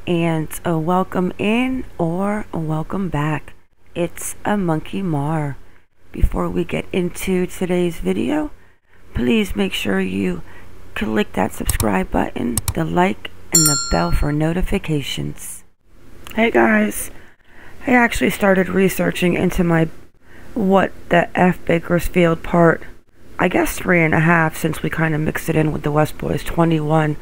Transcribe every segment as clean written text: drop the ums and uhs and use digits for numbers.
and a welcome in or a welcome back. It's a Monkey Mar. Before we get into today's video, please make sure you click that subscribe button, the like, and the bell for notifications. Hey guys, I actually started researching into my What the F Bakersfield part, I guess 3.5, since we kind of mixed it in with the West Boys 21.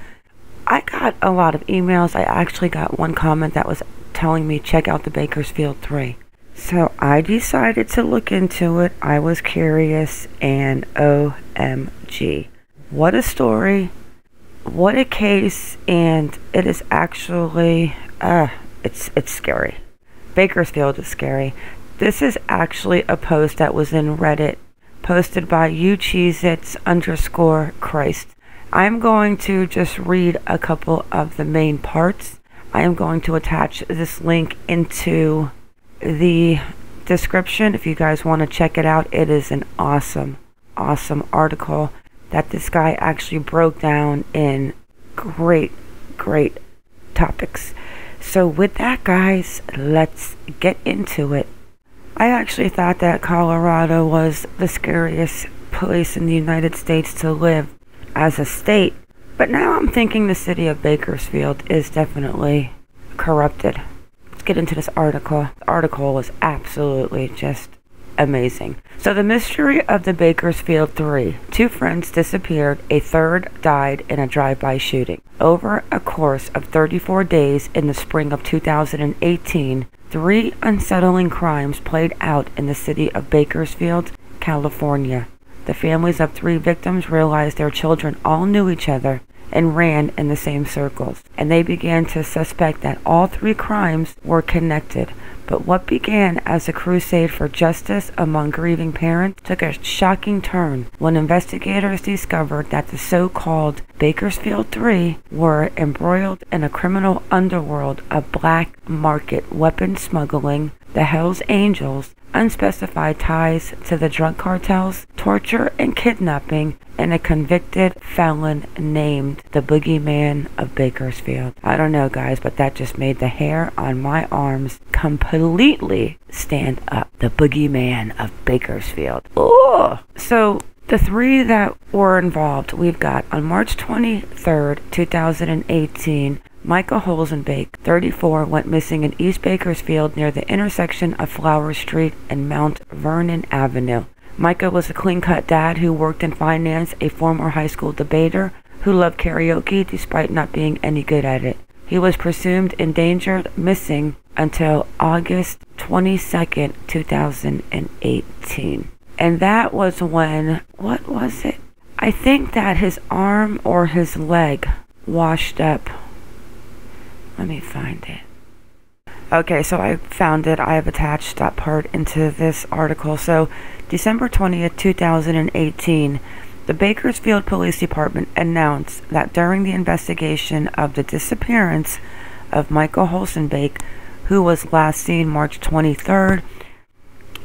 I got a lot of emails. I actually got one comment that was telling me check out the Bakersfield 3. So I decided to look into it. I was curious, and OMG. What a story. What a case, and it is actually, it's scary. Bakersfield is scary. This is actually a post that was in Reddit, posted by YouCheezits_Christ. I'm going to just read a couple of the main parts. I am going to attach this link into the description if you guys want to check it out. It is an awesome article that this guy actually broke down in great topics. So with that, guys, let's get into it. I actually thought that Colorado was the scariest place in the United States to live as a state, but now I'm thinking the city of Bakersfield is definitely corrupted. Let's get into this article. The article is absolutely just amazing. So the mystery of the Bakersfield 3. 2 friends disappeared, a third died in a drive-by shooting. Over a course of 34 days in the spring of 2018, 3 unsettling crimes played out in the city of Bakersfield, California. The families of 3 victims realized their children all knew each other and ran in the same circles, and they began to suspect that all 3 crimes were connected. But what began as a crusade for justice among grieving parents took a shocking turn when investigators discovered that the so-called Bakersfield 3 were embroiled in a criminal underworld of black market weapon smuggling, the Hells Angels, unspecified ties to the drug cartels, torture and kidnapping, and a convicted felon named the Boogeyman of Bakersfield. I don't know, guys, but that just made the hair on my arms completely stand up. The Boogeyman of Bakersfield. Oh! So the 3 that were involved, we've got on March 23rd, 2018, Micah Holsonbake, 34, went missing in East Bakersfield near the intersection of Flower Street and Mount Vernon Avenue. Micah was a clean-cut dad who worked in finance, a former high school debater who loved karaoke despite not being any good at it. He was presumed endangered, missing until August 22nd, 2018. And that was when, what was it? I think that his arm or his leg washed up. Let me find it. Okay, so I found it. I have attached that part into this article. So, December 20th, 2018, the Bakersfield Police Department announced that during the investigation of the disappearance of Micah Holsonbake, who was last seen March 23rd,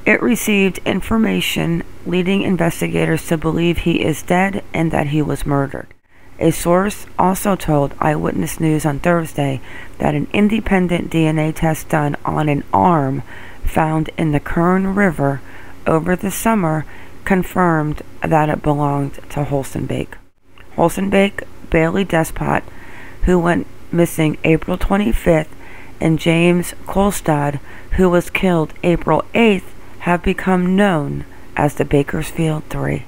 it received information leading investigators to believe he is dead and that he was murdered. A source also told Eyewitness News on Thursday that an independent DNA test done on an arm found in the Kern River over the summer confirmed that it belonged to Holsonbake. Holsonbake, Baylee Despot, who went missing April 25th, and James Kulstad, who was killed April 8th, have become known as the Bakersfield 3.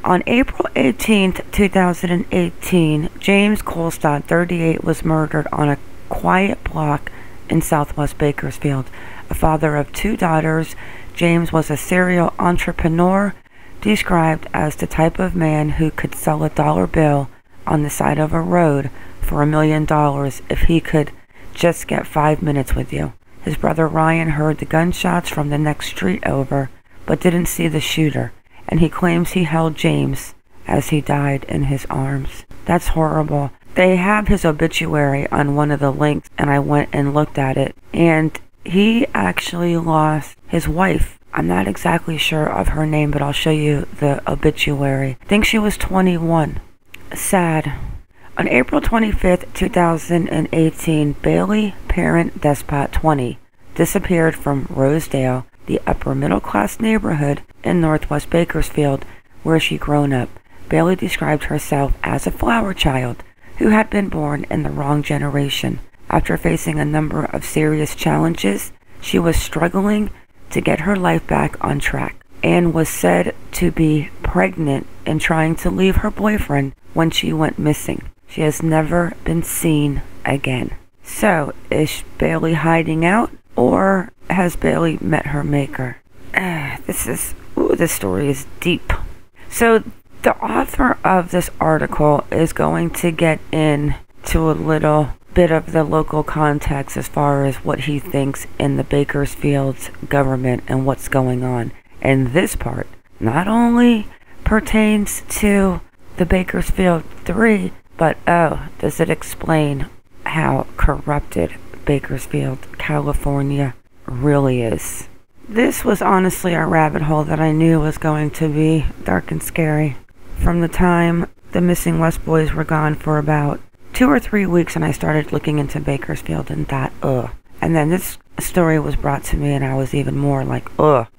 On April 18, 2018, James Kulstad, 38, was murdered on a quiet block in southwest Bakersfield. A father of 2 daughters, James was a serial entrepreneur, described as the type of man who could sell a dollar bill on the side of a road for $1 million if he could just get 5 minutes with you. His brother Ryan heard the gunshots from the next street over, but didn't see the shooter, and he claims he held James as he died in his arms. That's horrible. They have his obituary on one of the links, and I went and looked at it, and he actually lost his wife. I'm not exactly sure of her name, but I'll show you the obituary. I think she was 21. Sad. On April 25th, 2018, Baylee Parent Despot 20 disappeared from Rosedale, the upper middle class neighborhood in northwest Bakersfield, where she'd grown up. Baylee described herself as a flower child who had been born in the wrong generation. After facing a number of serious challenges, she was struggling to get her life back on track and was said to be pregnant and trying to leave her boyfriend when she went missing. She has never been seen again. So, is Baylee hiding out, or has Baylee met her maker? This story is deep. So, the author of this article is going to get into a little bit of the local context as far as what he thinks in the Bakersfield's government and what's going on. And this part not only pertains to the Bakersfield 3, but does it explain how corrupted Bakersfield, California really is. This was honestly a rabbit hole that I knew was going to be dark and scary. From the time the missing West boys were gone for about 2 or 3 weeks, and I started looking into Bakersfield and thought, And then this story was brought to me and I was even more like,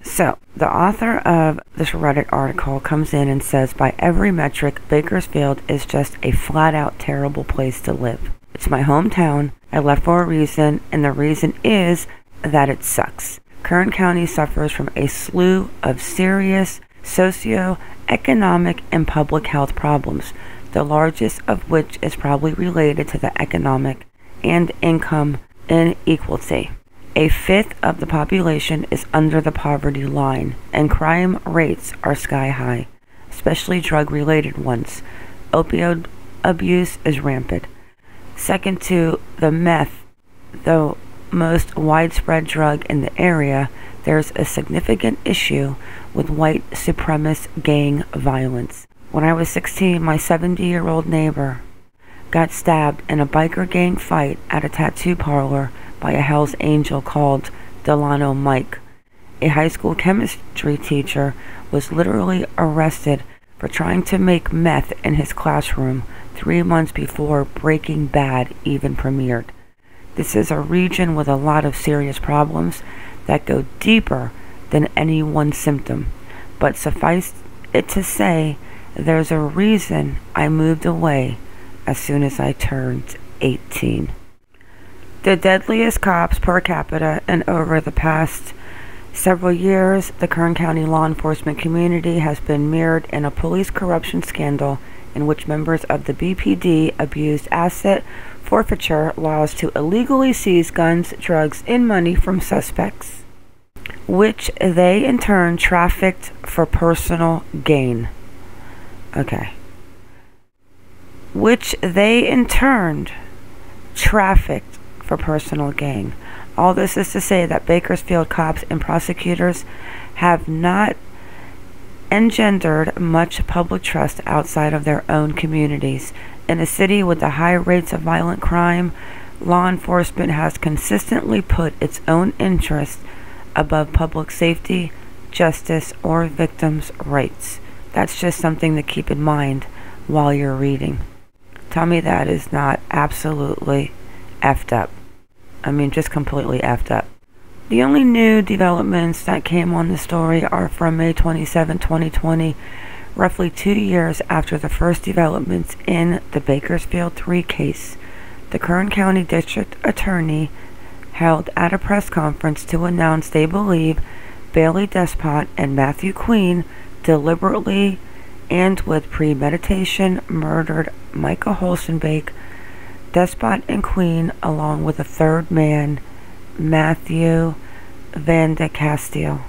So, the author of this Reddit article comes in and says, by every metric, Bakersfield is just a flat-out terrible place to live. It's my hometown. I left for a reason, and the reason is that it sucks. Kern County suffers from a slew of serious socio-economic and public health problems, the largest of which is probably related to the economic and income inequality. A fifth of the population is under the poverty line, and crime rates are sky high, especially drug-related ones. Opioid abuse is rampant. Second to the meth, the most widespread drug in the area, there's a significant issue with white supremacist gang violence. When I was 16, my 70-year-old neighbor got stabbed in a biker gang fight at a tattoo parlor by a Hell's Angel called Delano Mike. A high school chemistry teacher was literally arrested for trying to make meth in his classroom 3 months before Breaking Bad even premiered. This is a region with a lot of serious problems that go deeper than any one symptom, but suffice it to say, there's a reason I moved away as soon as I turned 18. The deadliest cops per capita, and over the past several years, the Kern County law enforcement community has been mirrored in a police corruption scandal in which members of the BPD abused asset forfeiture laws to illegally seize guns, drugs, and money from suspects, which they in turn trafficked for personal gain. Which they in turn trafficked for personal gain. All this is to say that Bakersfield cops and prosecutors have not engendered much public trust outside of their own communities. In a city with the high rates of violent crime, law enforcement has consistently put its own interests above public safety, justice, or victims' rights. That's just something to keep in mind while you're reading. Tell me that is not absolutely effed up. I mean, just completely effed up. The only new developments that came on the story are from May 27, 2020, roughly 2 years after the first developments in the Bakersfield 3 case. The Kern County District Attorney held at a press conference to announce they believe Baylee Despot and Matthew Queen deliberately and with premeditation murdered Micah Holsonbake. Despot and Queen, along with a third man, Matthew Van de Castile,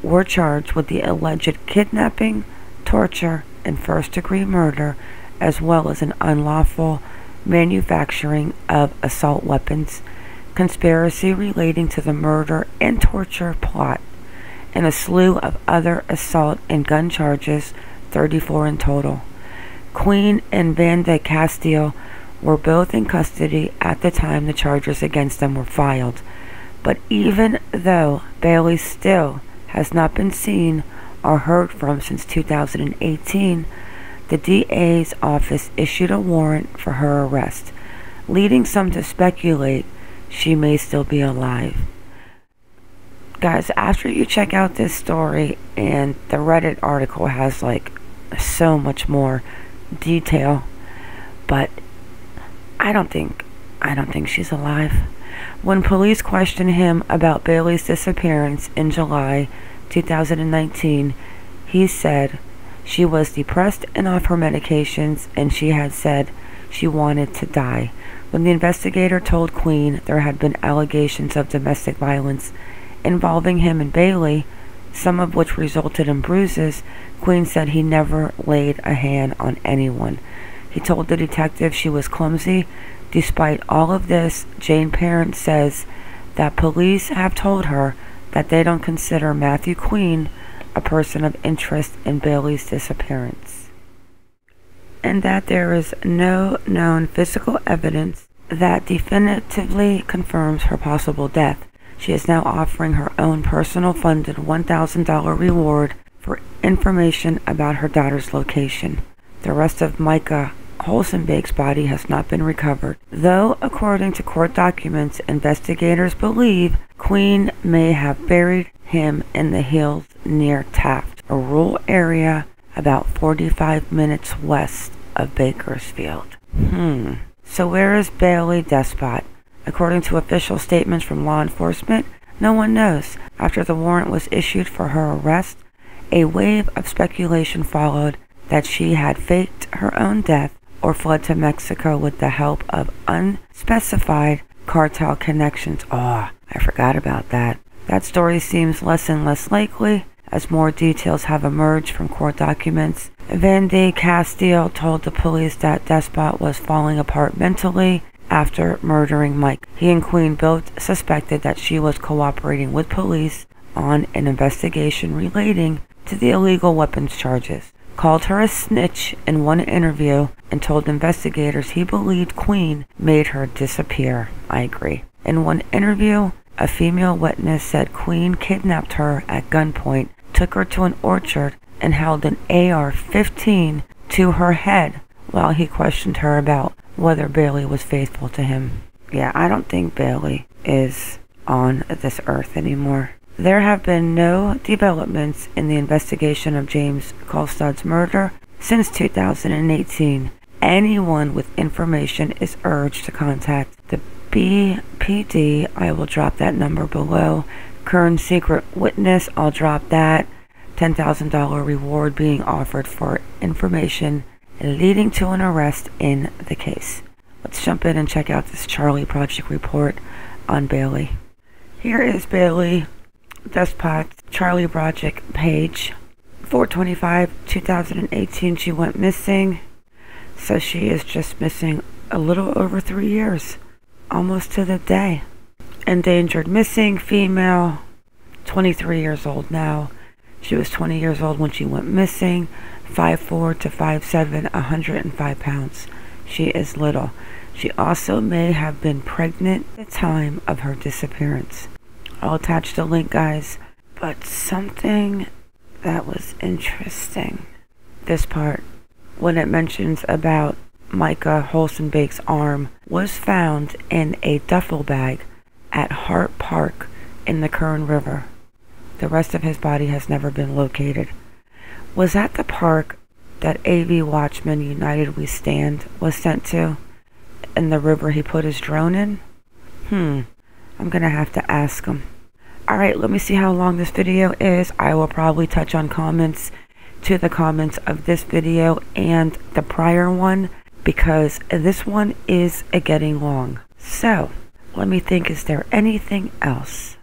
were charged with the alleged kidnapping, torture, and first-degree murder, as well as an unlawful manufacturing of assault weapons, conspiracy relating to the murder and torture plot, and a slew of other assault and gun charges, 34 in total. Queen and Van de Castile were both in custody at the time the charges against them were filed. But even though Baylee still has not been seen or heard from since 2018, the DA's office issued a warrant for her arrest, leading some to speculate she may still be alive. Guys, after you check out this story, and the Reddit article has like so much more detail, but I don't think she's alive. When police questioned him about Baylee's disappearance in July 2019, he said she was depressed and off her medications, and she had said she wanted to die. When the investigator told Queen there had been allegations of domestic violence involving him and Baylee, some of which resulted in bruises, Queen said he never laid a hand on anyone. He told the detective she was clumsy. Despite all of this, Jane's parents says that police have told her that they don't consider Matthew Queen a person of interest in Baylee's disappearance, and that there is no known physical evidence that definitively confirms her possible death. She is now offering her own personal funded $1,000 reward for information about her daughter's location. The rest of Micah Holsonbake's body has not been recovered, though according to court documents, investigators believe Queen may have buried him in the hills near Taft, a rural area about 45 minutes west of Bakersfield. So where is Baylee Despot? According to official statements from law enforcement, no one knows. After the warrant was issued for her arrest, a wave of speculation followed that she had faked her own death or fled to Mexico with the help of unspecified cartel connections. Oh, I forgot about that. That story seems less and less likely as more details have emerged from court documents. Vandy Castile told the police that Despot was falling apart mentally after murdering Mike. He and Queen both suspected that she was cooperating with police on an investigation relating to the illegal weapons charges. Called her a snitch in one interview and told investigators he believed Queen made her disappear. I agree. In one interview, a female witness said Queen kidnapped her at gunpoint, took her to an orchard, and held an AR-15 to her head while he questioned her about whether Baylee was faithful to him. Yeah, I don't think Baylee is on this earth anymore. There have been no developments in the investigation of James Kulstad's murder since 2018. Anyone with information is urged to contact the BPD. I will drop that number below. Current secret witness, I'll drop that. $10,000 reward being offered for information leading to an arrest in the case. Let's jump in and check out this Charlie Project report on Baylee. Here is Baylee Despot's Charlie Project page. 4/25/2018 she went missing. So she is just missing a little over 3 years, almost to the day. Endangered missing female, 23 years old now. She was 20 years old when she went missing. 5'4" to 5'7", 105 pounds. She is little. She also may have been pregnant at the time of her disappearance. I'll attach the link, guys. But something that was interesting, this part, when it mentions about Micah Holsonbake's arm, was found in a duffel bag at Hart Park in the Kern River. The rest of his body has never been located. Was that the park that AV Watchman United We Stand was sent to, in the river he put his drone in? I'm gonna have to ask him. Alright, let me see how long this video is. I will probably touch on comments to the comments of this video and the prior one, because this one is getting long. So, let me think, is there anything else?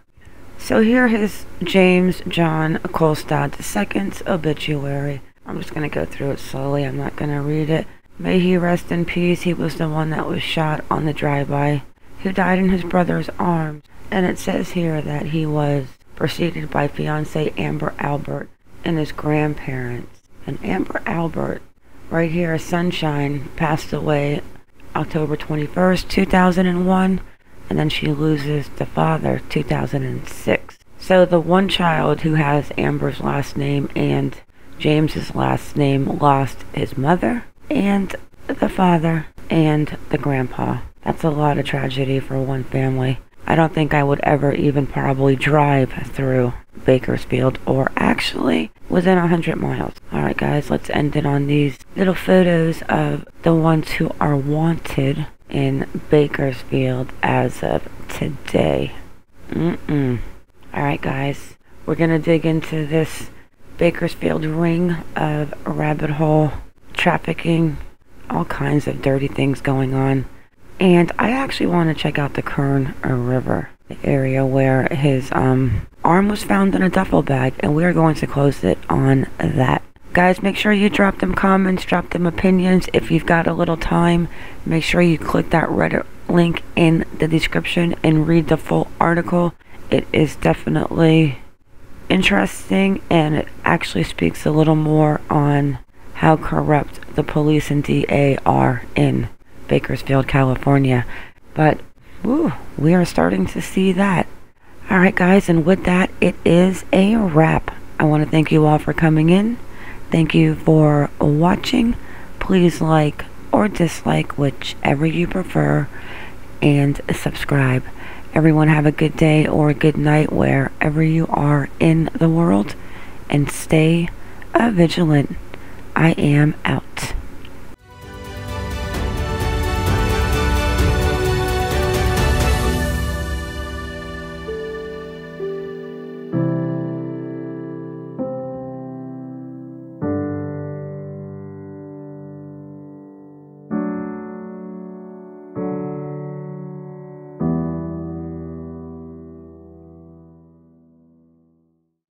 So here is James John Kulstad II's obituary. I'm just going to go through it slowly. I'm not going to read it. May he rest in peace. He was the one that was shot on the drive-by, who died in his brother's arms. And it says here that he was preceded by fiancée Amber Albert and his grandparents. And Amber Albert, right here, Sunshine, passed away October 21st, 2001. And then she loses the father, 2006. So the one child who has Amber's last name and James's last name lost his mother and the father and the grandpa. That's a lot of tragedy for one family. I don't think I would ever even probably drive through Bakersfield, or actually within 100 miles. Alright guys, let's end it on these little photos of the ones who are wanted in Bakersfield as of today. Alright guys, we're gonna dig into this Bakersfield ring of rabbit hole trafficking, all kinds of dirty things going on. And I actually want to check out the Kern River, the area where his arm was found in a duffel bag, and we are going to close it on that. Guys, make sure you drop them comments, drop them opinions. If you've got a little time, make sure you click that Reddit link in the description and read the full article. It is definitely interesting, and it actually speaks a little more on how corrupt the police and DA are in Bakersfield, California. But we are starting to see that. Alright guys, and with that, it is a wrap. I want to thank you all for coming in. Thank you for watching. Please like or dislike, whichever you prefer, and subscribe. Everyone have a good day or a good night wherever you are in the world, and stay vigilant. I am out.